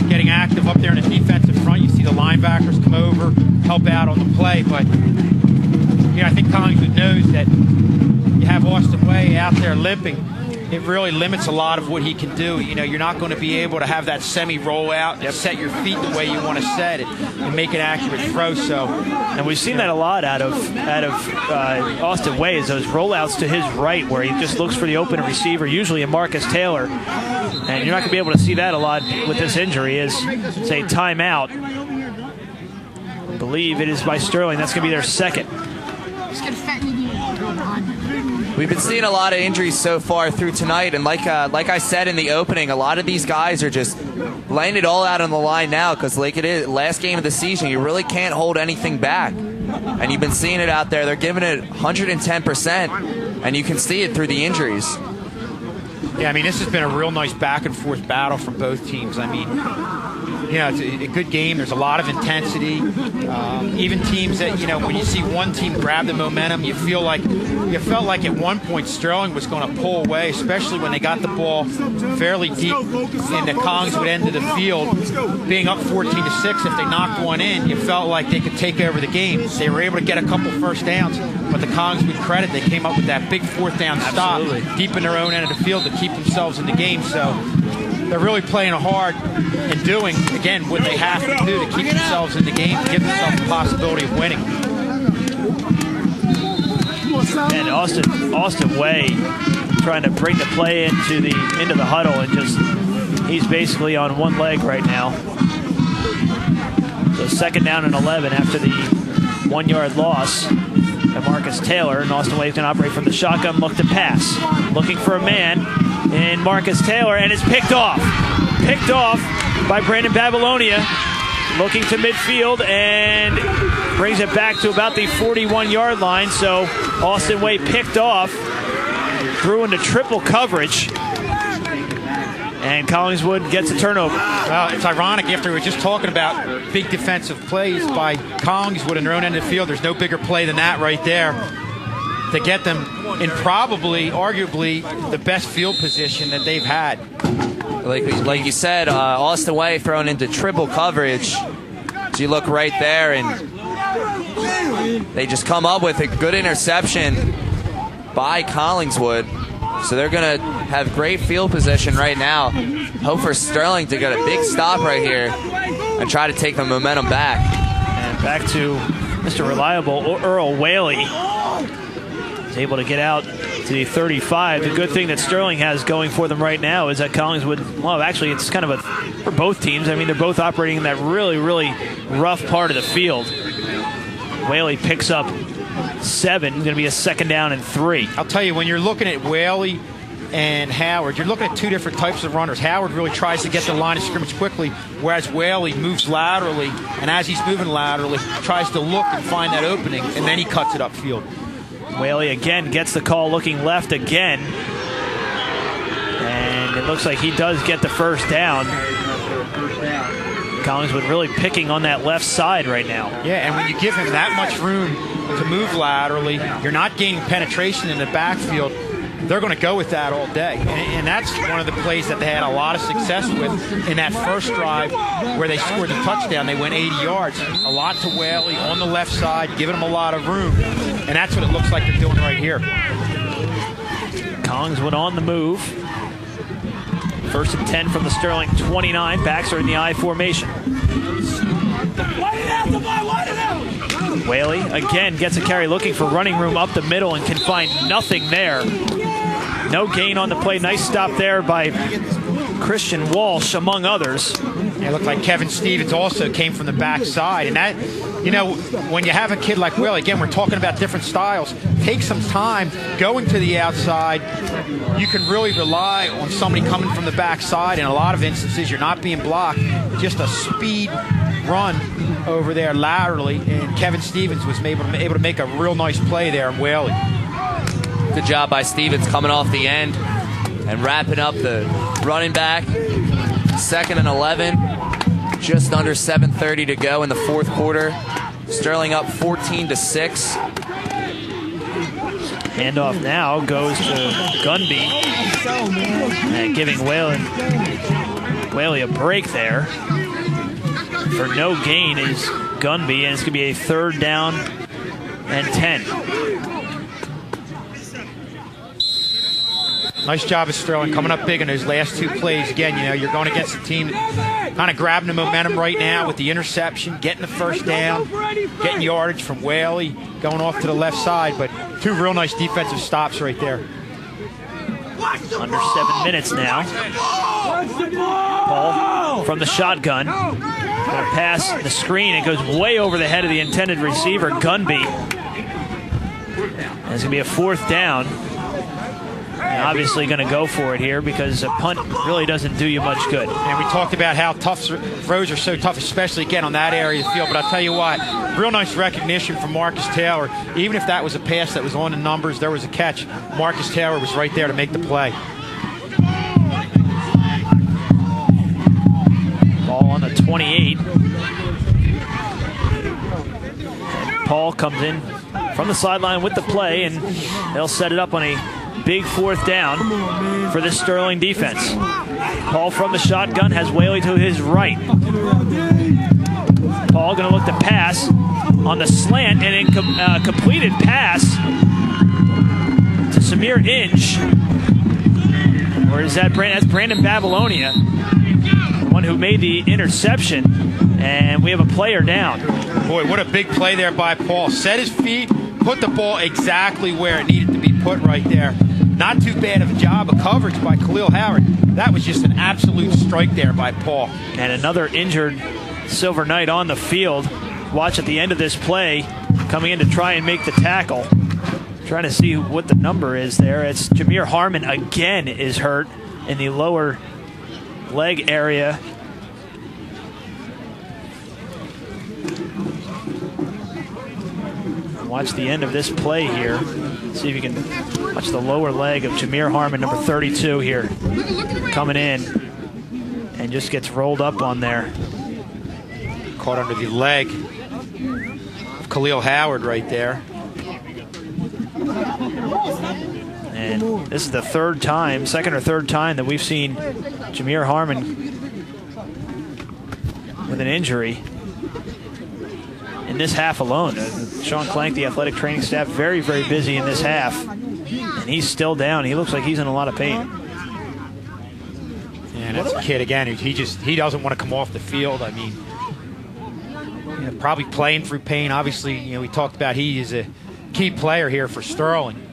getting active up there in the defensive front. You see the linebackers come over, help out on the play. But, you know, I think Collingswood knows that you have Austin Way out there limping. It really limits a lot of what he can do. You know, you're not going to be able to have that semi-rollout and set your feet the way you want to set it and make an accurate throw. So, and we've seen that a lot out of Austin Way, is those rollouts to his right where he just looks for the open receiver, usually a Marcus Taylor. And you're not going to be able to see that a lot with this injury. Is say timeout. I believe it is by Sterling. That's going to be their second. We've been seeing a lot of injuries so far through tonight, and like I said in the opening, a lot of these guys are just laying it all out on the line now because, like it is last game of the season, you really can't hold anything back. And you've been seeing it out there. They're giving it 110%, and you can see it through the injuries. Yeah, I mean, this has been a real nice back-and-forth battle from both teams. I mean, you know, it's a good game. There's a lot of intensity. Even teams that, you know, when you see one team grab the momentum, you felt like at one point Sterling was going to pull away, especially when they got the ball fairly deep in the Collingswood end of the field, being up 14-6. If they knocked one in, you felt like they could take over the game. They were able to get a couple first downs, but the Collingswood credit, they came up with that big fourth down stop deep in their own end of the field to keep themselves in the game. So they're really playing hard and doing, again, what they have to do to keep themselves in the game, to give themselves the possibility of winning. And Austin Way trying to bring the play into the huddle, and just he's basically on one leg right now. So second down and 11 after the 1 yard loss by Marcus Taylor, and Austin Way is going to operate from the shotgun, look to pass, looking for a man in Marcus Taylor, and it's picked off by Brandon Babylonia, looking to midfield and brings it back to about the 41-yard line. So Austin Way picked off, threw into triple coverage, and Collingswood gets a turnover. Well, it's ironic after we were just talking about big defensive plays by Collingswood in their own end of the field. There's no bigger play than that right there to get them in probably, arguably, the best field position that they've had. Like you said, Austin Way thrown into triple coverage. So you look right there, and they just come up with a good interception by Collingswood. So they're going to have great field position right now. Hope for Sterling to get a big stop right here and try to take the momentum back. And back to Mr. Reliable, Earl Whaley. Is able to get out to the 35. The good thing that Sterling has going for them right now is that Collingswood, well, actually it's kind of for both teams. I mean, they're both operating in that really, really rough part of the field. Whaley picks up 7. It's going to be a second down and 3. I'll tell you, when you're looking at Whaley and Howard, you're looking at two different types of runners. Howard really tries to get to the line of scrimmage quickly, whereas Whaley moves laterally, and as he's moving laterally, tries to look and find that opening, and then he cuts it upfield. Whaley again gets the call, looking left again. And it looks like he does get the first down. Collingswood really picking on that left side right now. Yeah, and when you give him that much room to move laterally, you're not gaining penetration in the backfield. They're going to go with that all day. And that's one of the plays that they had a lot of success with in that first drive where they scored the touchdown. They went 80 yards. A lot to Whaley on the left side, giving them a lot of room. And that's what it looks like they're doing right here. Collingswood on the move. First and 10 from the Sterling 29. Backs are in the I formation. Whaley again gets a carry, looking for running room up the middle, and can find nothing there. No gain on the play. Nice stop there by Christian Walsh, among others. It looked like Kevin Stevens also came from the backside. And that, you know, when you have a kid like Will, again, we're talking about different styles. Take some time going to the outside. You can really rely on somebody coming from the backside. In a lot of instances, you're not being blocked. Just a speed run over there laterally. And Kevin Stevens was able to make a real nice play there in Whaley. Good job by Stevens coming off the end and wrapping up the running back. 2nd and 11. Just under 7:30 to go in the fourth quarter. Sterling up 14-6. Handoff now goes to Gunby. And giving Whaley a break there. For no gain is Gunby, and it's going to be a 3rd down and 10. Nice job of Sterling coming up big in those last 2 plays. Again, you know, you're going against a team that kind of grabbing the momentum right now with the interception, getting the 1st down, getting yardage from Whaley, going off to the left side. But 2 real nice defensive stops right there. Under 7 minutes now. Paul from the shotgun. Going to pass the screen. It goes way over the head of the intended receiver, Gunby. And it's going to be a 4th down. And obviously going to go for it here because a punt really doesn't do you much good. And we talked about how tough throws are so tough, especially again on that area of the field. But I'll tell you what, real nice recognition from Marcus Taylor. Even if that was a pass that was on the numbers, there was a catch. Marcus Taylor was right there to make the play. Ball on the 28. And Paul comes in from the sideline with the play, and they'll set it up on a big 4th down for this Sterling defense. Paul from the shotgun has Whaley to his right. Paul going to look to pass on the slant, and a completed pass to Samir Inge. Or is that Brandon? That's Brandon Babylonia, the one who made the interception. And we have a player down. Boy, what a big play there by Paul. Set his feet, put the ball exactly where it needed to be put right there. Not too bad of a job of coverage by Khalil Howard. That was just an absolute strike there by Paul. And another injured Silver Knight on the field. Watch at the end of this play, coming in to try and make the tackle. Trying to see what the number is there. It's Jameer Harmon again is hurt in the lower leg area. Watch the end of this play here. See if you can watch the lower leg of Jameer Harmon, number 32 here. Coming in and just gets rolled up on there. Caught under the leg of Khalil Howard right there. And this is the 3rd time, 2nd or 3rd time that we've seen Jameer Harmon with an injury in this half alone. Sean Clank, the athletic training staff, very, very busy in this half. And he's still down. He looks like he's in a lot of pain. And that's a kid, again, he doesn't want to come off the field. I mean, you know, probably playing through pain. Obviously, you know, we talked about he is a key player here for Sterling.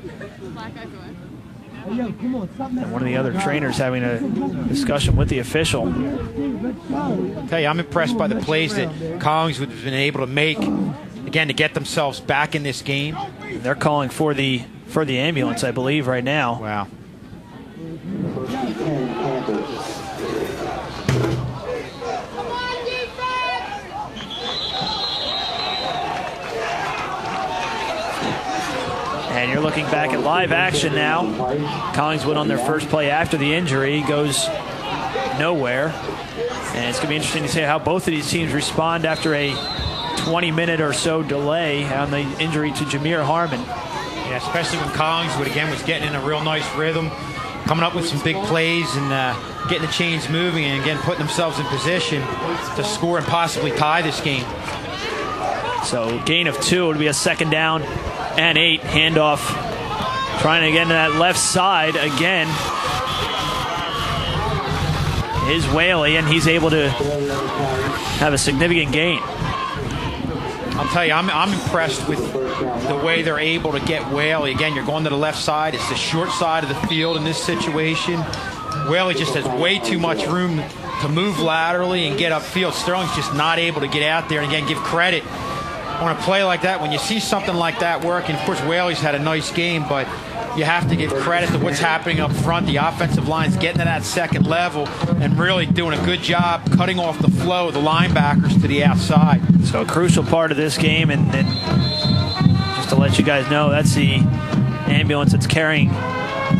And one of the other trainers having a discussion with the official. I'll tell you, I'm impressed by the plays that Collingswood has been able to make, again, to get themselves back in this game. They're calling for the ambulance, I believe, right now. Wow. And you're looking back at live action now. Collingswood on their first play after the injury goes nowhere. And it's going to be interesting to see how both of these teams respond after a 20-minute or so delay on the injury to Jameer Harmon. Yeah, especially when Collingswood, again, was getting in a real nice rhythm, coming up with some big plays and getting the chains moving and, again, putting themselves in position to score and possibly tie this game. So gain of 2 would be a 2nd down and 8. Handoff trying to get into that left side again is Whaley, and he's able to have a significant gain. I'll tell you, I'm impressed with the way they're able to get Whaley. Again, you're going to the left side. It's the short side of the field in this situation. Whaley just has way too much room to move laterally and get upfield. Sterling's just not able to get out there. And again, give credit on a play like that. When you see something like that working, of course, Whaley's had a nice game, but you have to give credit to what's happening up front. The offensive line's getting to that second level and really doing a good job cutting off the flow of the linebackers to the outside. So a crucial part of this game, and just to let you guys know, that's the ambulance that's carrying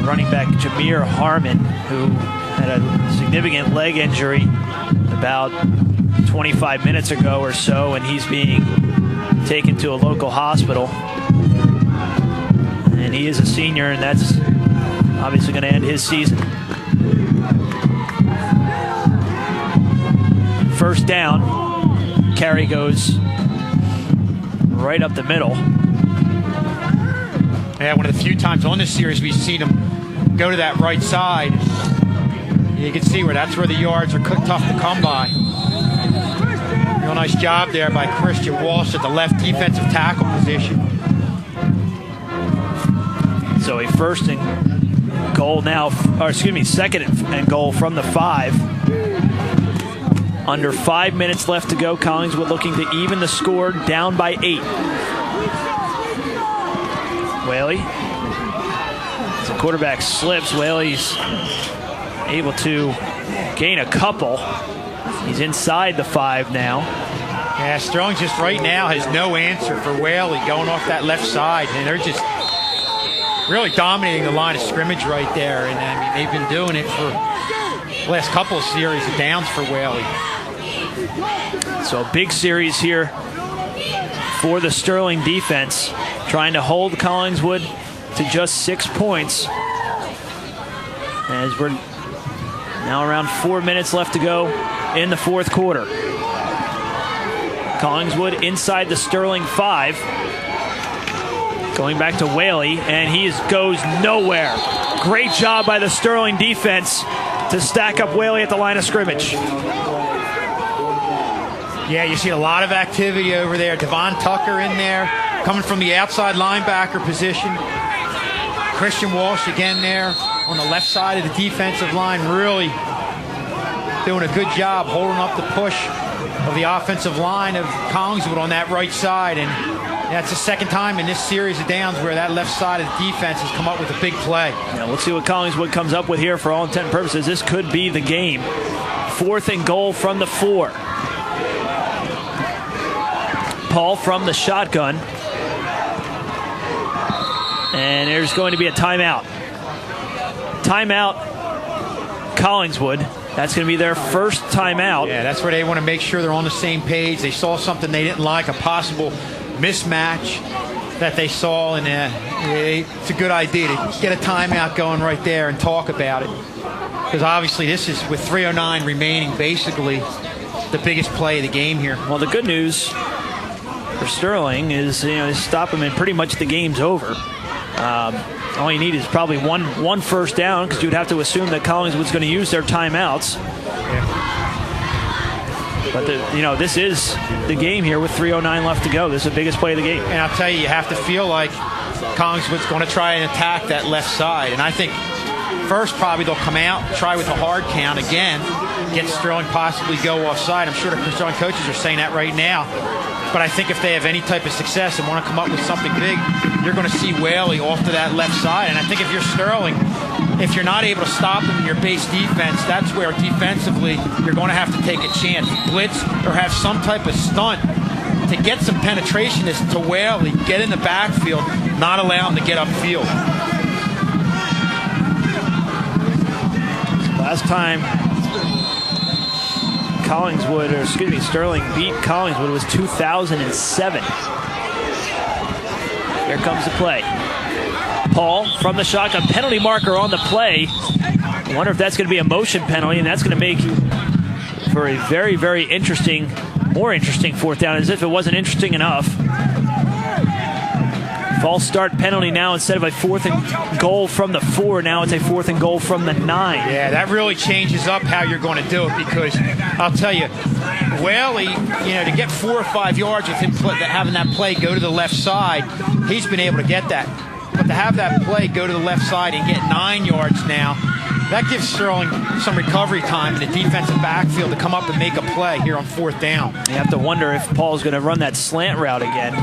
running back Jameer Harmon, who had a significant leg injury about 25 minutes ago or so, and he's being taken to a local hospital. And he is a senior, and that's obviously going to end his season. First down, carry goes right up the middle. Yeah, one of the few times on this series we've seen him go to that right side. You can see that's where the yards are tough to come by. Real nice job there by Christian Walsh at the left defensive tackle position. So a first and goal now, or excuse me, second and goal from the 5. Under 5 minutes left to go. Collingswood looking to even the score, down by 8. Whaley, as the quarterback slips, Whaley's able to gain a couple. He's inside the 5 now. Yeah, Sterling just right now has no answer for Whaley going off that left side, and they're just really dominating the line of scrimmage right there. And I mean, they've been doing it for the last couple of series of downs for Whaley. So a big series here for the Sterling defense, trying to hold Collingswood to just 6 points. As we're now around 4 minutes left to go in the fourth quarter. Collingswood inside the Sterling 5. Going back to Whaley, and he goes nowhere. Great job by the Sterling defense to stack up Whaley at the line of scrimmage. Yeah, you see a lot of activity over there. Devon Tucker in there, coming from the outside linebacker position. Christian Walsh again there on the left side of the defensive line, really doing a good job holding up the push of the offensive line of Collingswood on that right side. And that's the second time in this series of downs where that left side of the defense has come up with a big play. Yeah, let's see what Collingswood comes up with here. For all intent and purposes, this could be the game. 4th and goal from the 4. Paul from the shotgun. And there's going to be a timeout. Timeout, Collingswood. That's going to be their first timeout. Yeah, that's where they want to make sure they're on the same page. They saw something they didn't like, a possible mismatch that they saw, and it's a good idea to get a timeout going right there and talk about it. Because obviously this is, with 3:09 remaining, basically the biggest play of the game here. Well, the good news for Sterling is, they stop him and pretty much the game's over. All you need is probably one first down, because you'd have to assume that Collingswood's going to use their timeouts. Yeah. But this is the game here with 3:09 left to go. This is the biggest play of the game. And I'll tell you have to feel like Collingswood's going to try and attack that left side. And I think first probably they'll come out, try with a hard count again, get Sterling possibly go offside. I'm sure the Sterling coaches are saying that right now. But I think if they have any type of success and want to come up with something big, you're going to see Whaley off to that left side. And I think if you're Sterling, if you're not able to stop them in your base defense, that's where defensively you're going to have to take a chance. Blitz or have some type of stunt to get some penetration to Whaley, get in the backfield, not allow him to get upfield. Last time Sterling beat Collingswood was 2007. Here comes the play. Paul from the shotgun, penalty marker on the play. I wonder if that's going to be a motion penalty, and that's going to make for a very, very interesting, more interesting fourth down, as if it wasn't interesting enough. False start penalty now. Instead of a 4th and goal from the 4, now it's a 4th and goal from the 9. Yeah, that really changes up how you're going to do it, because I'll tell you, Whaley, to get 4 or 5 yards with him having that play go to the left side, he's been able to get that. But to have that play go to the left side and get 9 yards now, that gives Sterling some recovery time in the defensive backfield to come up and make a play here on 4th down. You have to wonder if Paul's going to run that slant route again.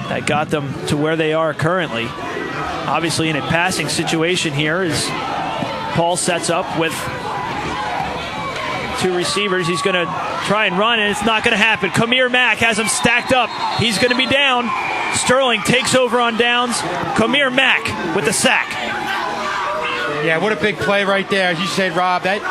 That got them to where they are currently. Obviously, in a passing situation here, as Paul sets up with 2 receivers. He's going to try and run, and it's not going to happen. Kamir Mack has him stacked up. He's going to be down. Sterling takes over on downs. Kamir Mack with the sack. Yeah, what a big play right there. As you said, Rob, that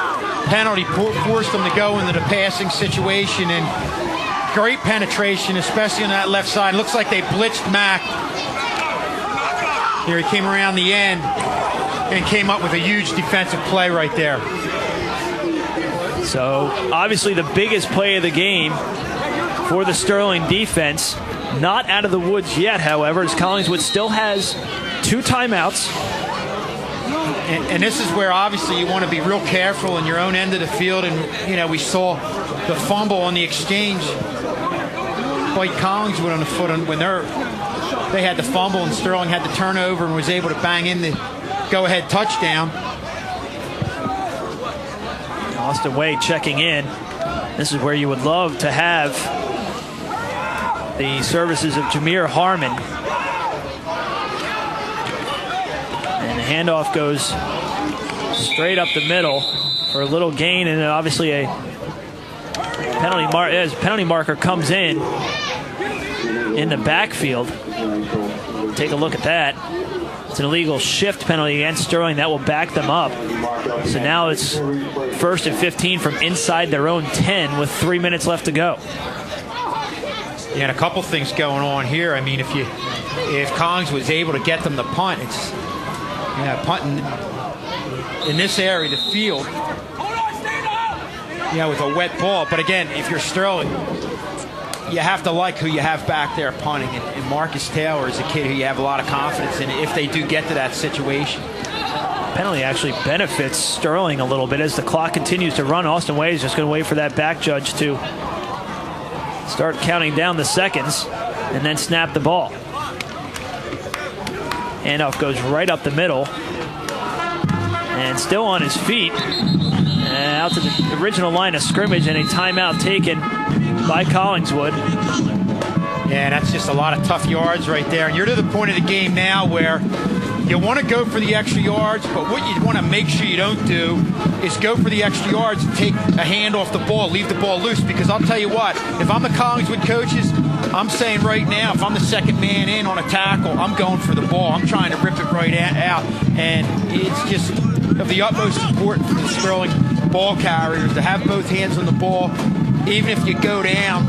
penalty forced them to go into the passing situation, and great penetration, especially on that left side. Looks like they blitzed Mack. Here he came around the end and came up with a huge defensive play right there. So, obviously the biggest play of the game for the Sterling defense. Not out of the woods yet, however, as Collingswood still has 2 timeouts. And this is where obviously you want to be real careful in your own end of the field. And, you know, we saw the fumble on the exchange by Collingswood on the foot when they had the fumble and Sterling had the turnover and was able to bang in the go-ahead touchdown. Austin Way checking in. This is where you would love to have the services of Jameer Harmon. And the handoff goes straight up the middle for a little gain, and obviously a penalty marker comes in the backfield. Take a look at that. It's an illegal shift penalty against Sterling. That will back them up. So now it's 1st and 15 from inside their own 10 with 3 minutes left to go. Yeah, and a couple things going on here. I mean, if Collings was able to get them to punt, it's punting in this area of the field, with a wet ball. But again, if you're Sterling, you have to like who you have back there punting. And Marcus Taylor is a kid who you have a lot of confidence in if they do get to that situation. Penalty actually benefits Sterling a little bit as the clock continues to run. Austin Way is just going to wait for that back judge to start counting down the seconds and then snap the ball. Handoff goes right up the middle and still on his feet. And out to the original line of scrimmage, and a timeout taken by Collingswood. Yeah, that's just a lot of tough yards right there. And you're to the point of the game now where you want to go for the extra yards, but what you want to make sure you don't do is go for the extra yards and take a hand off the ball, leave the ball loose. Because I'll tell you what, if I'm the Collingswood coaches, I'm saying right now, if I'm the second man in on a tackle, I'm going for the ball. I'm trying to rip it right out. And it's just of the utmost importance for the Sterling ball carriers to have both hands on the ball. Even if you go down,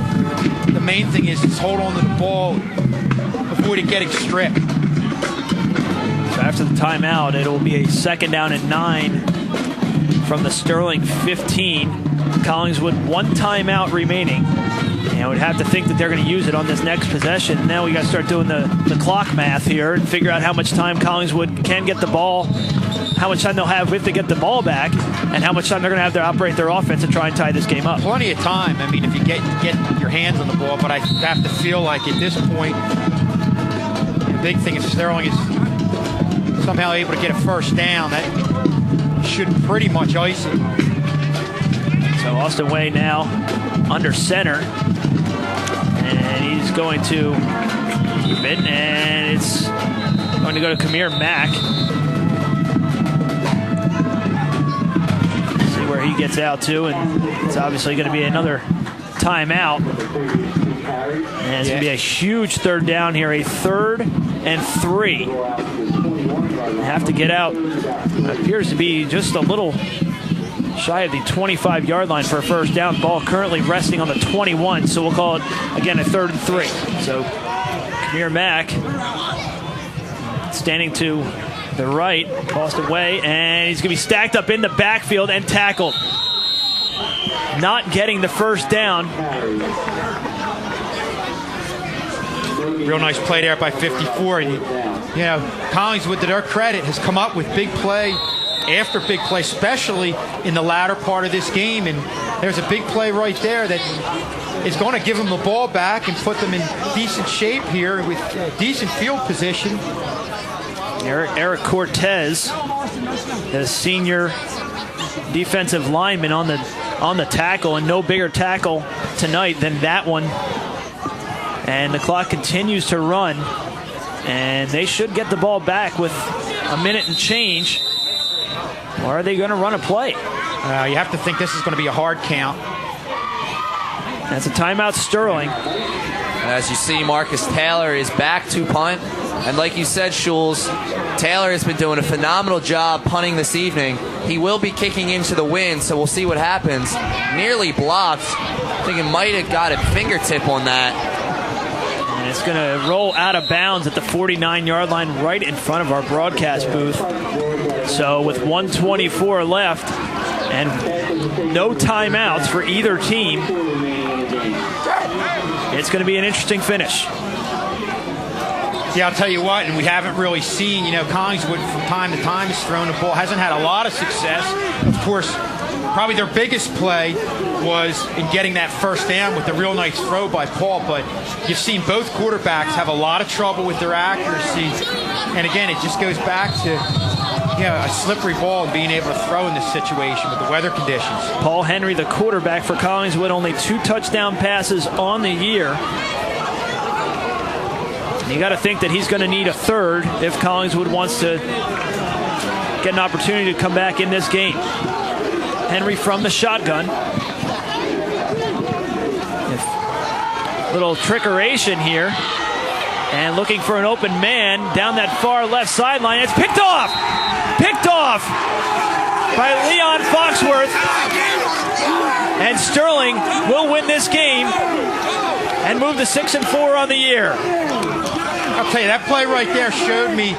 the main thing is just hold on to the ball, avoid it getting stripped. So after the timeout, it'll be a 2nd down and 9 from the Sterling 15. Collingswood 1 timeout remaining. And we'd have to think that they're going to use it on this next possession. Now we got to start doing the clock math here and figure out how much time Collingswood can get the ball, how much time they'll have if they get the ball back, and how much time they're going to have to operate their offense and try and tie this game up. Plenty of time. I mean, if you get your hands on the ball, but I have to feel like at this point, the big thing is Sterling is somehow able to get a 1st down. That should pretty much ice it. So Austin Way now under center, and he's going to keep it, and it's going to go to Kamir Mack. See where he gets out to, and it's obviously going to be another timeout. And it's going to be a huge 3rd down here, a 3rd and 3. They have to get out. It appears to be just a little shy of the 25-yard line for a 1st down. Ball currently resting on the 21, so we'll call it, again, a 3rd and 3. So Kamir Mack standing to the right, Austin Way, and he's going to be stacked up in the backfield and tackled. Not getting the 1st down. Real nice play there by 54. And, Collingswood, to their credit, has come up with big play after big play, especially in the latter part of this game. And there's a big play right there that is going to give them the ball back and put them in decent shape here with decent field position. Eric Cortez, the senior defensive lineman on the tackle, and no bigger tackle tonight than that one. And the clock continues to run, and they should get the ball back with a minute and change. Or are they going to run a play? You have to think this is going to be a hard count. That's a timeout, Sterling. And as you see, Marcus Taylor is back to punt. And like you said, Schulz, Taylor has been doing a phenomenal job punting this evening. He will be kicking into the wind, so we'll see what happens. Nearly blocked. I think it might have got a fingertip on that. And it's going to roll out of bounds at the 49-yard line right in front of our broadcast booth. So with 1:24 left and no timeouts for either team, it's going to be an interesting finish. Yeah, I'll tell you what, and we haven't really seen, Collingswood from time to time has thrown the ball, hasn't had a lot of success. Of course, probably their biggest play was in getting that first down with a real nice throw by Paul, but you've seen both quarterbacks have a lot of trouble with their accuracy. And again, it just goes back to a slippery ball and being able to throw in this situation with the weather conditions. Paul Henry, the quarterback for Collingswood, only 2 touchdown passes on the year. You got to think that he's going to need a third if Collingswood wants to get an opportunity to come back in this game. Henry from the shotgun. Little trickeration here. And looking for an open man down that far left sideline. It's picked off! Picked off by Leon Foxworth. And Sterling will win this game and move to 6-4 on the year. I'll tell you, that play right there showed me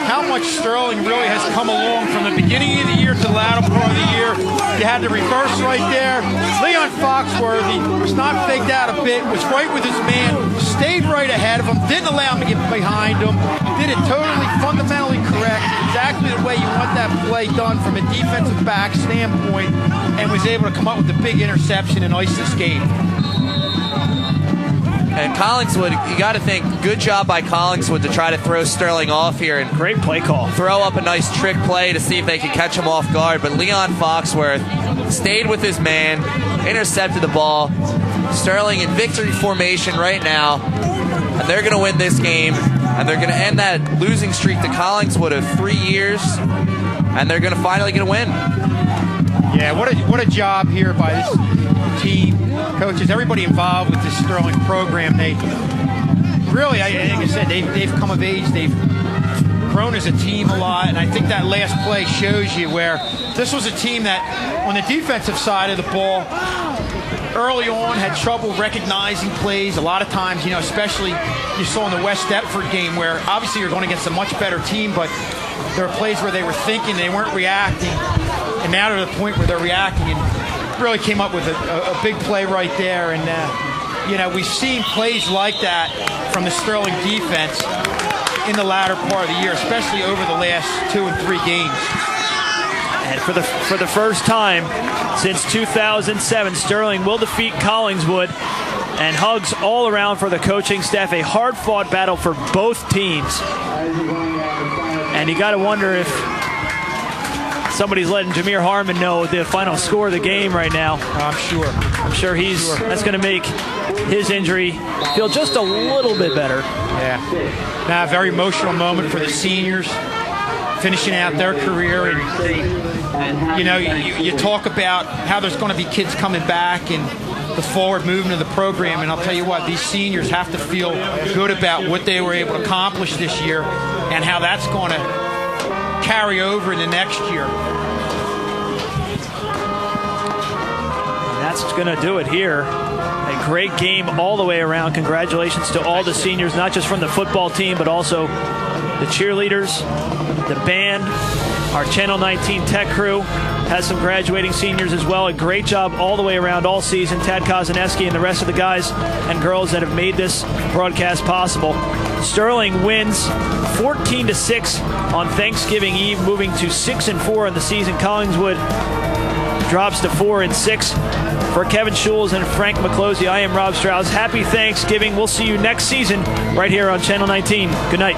how much Sterling really has come along from the beginning of the year to the latter part of the year. You had the reverse right there. Leon Foxworthy was not faked out a bit, was right with his man, stayed right ahead of him, didn't allow him to get behind him, did it totally fundamentally correct, exactly the way you want that play done from a defensive back standpoint, and was able to come up with a big interception and ice this game. And Collingswood, you got to think, good job by Collingswood to try to throw Sterling off here and great play call. Throw up a nice trick play to see if they could catch him off guard. But Leon Foxworth stayed with his man, intercepted the ball. Sterling in victory formation right now, and they're going to win this game, and they're going to end that losing streak to Collingswood of 3 years, and they're going to finally get a win. Yeah, what a job here by this team, coaches, everybody involved with this Sterling program. They really, like I said, they've come of age. They've grown as a team a lot, and I think that last play shows you where this was a team that, on the defensive side of the ball, early on had trouble recognizing plays. A lot of times, especially you saw in the West Deptford game where obviously you're going against a much better team, but there were plays where they were thinking, they weren't reacting, and now to the point where they're reacting and really came up with a big play right there. And, we've seen plays like that from the Sterling defense in the latter part of the year, especially over the last 2 and 3 games. And for the first time since 2007, Sterling will defeat Collingswood, and hugs all around for the coaching staff. A hard-fought battle for both teams. And you got to wonder if somebody's letting Jameer Harmon know the final score of the game right now. I'm sure. That's going to make his injury feel just a little bit better. Yeah. Now, a very emotional moment for the seniors, finishing out their career. And, you talk about how there's going to be kids coming back and the forward movement of the program. And I'll tell you what, these seniors have to feel good about what they were able to accomplish this year and how that's going to carry over in the next year. And that's going to do it here. A great game all the way around. Congratulations to all the seniors, not just from the football team, but also the cheerleaders, the band, our Channel 19 tech crew has some graduating seniors as well. A great job all the way around all season. Tad Kozaneski and the rest of the guys and girls that have made this broadcast possible. Sterling wins 14-6 on Thanksgiving Eve, moving to 6-4 in the season. Collingswood drops to 4-6. For Kevin Schulz and Frank McClosey, I am Rob Strauss. Happy Thanksgiving. We'll see you next season right here on Channel 19. Good night.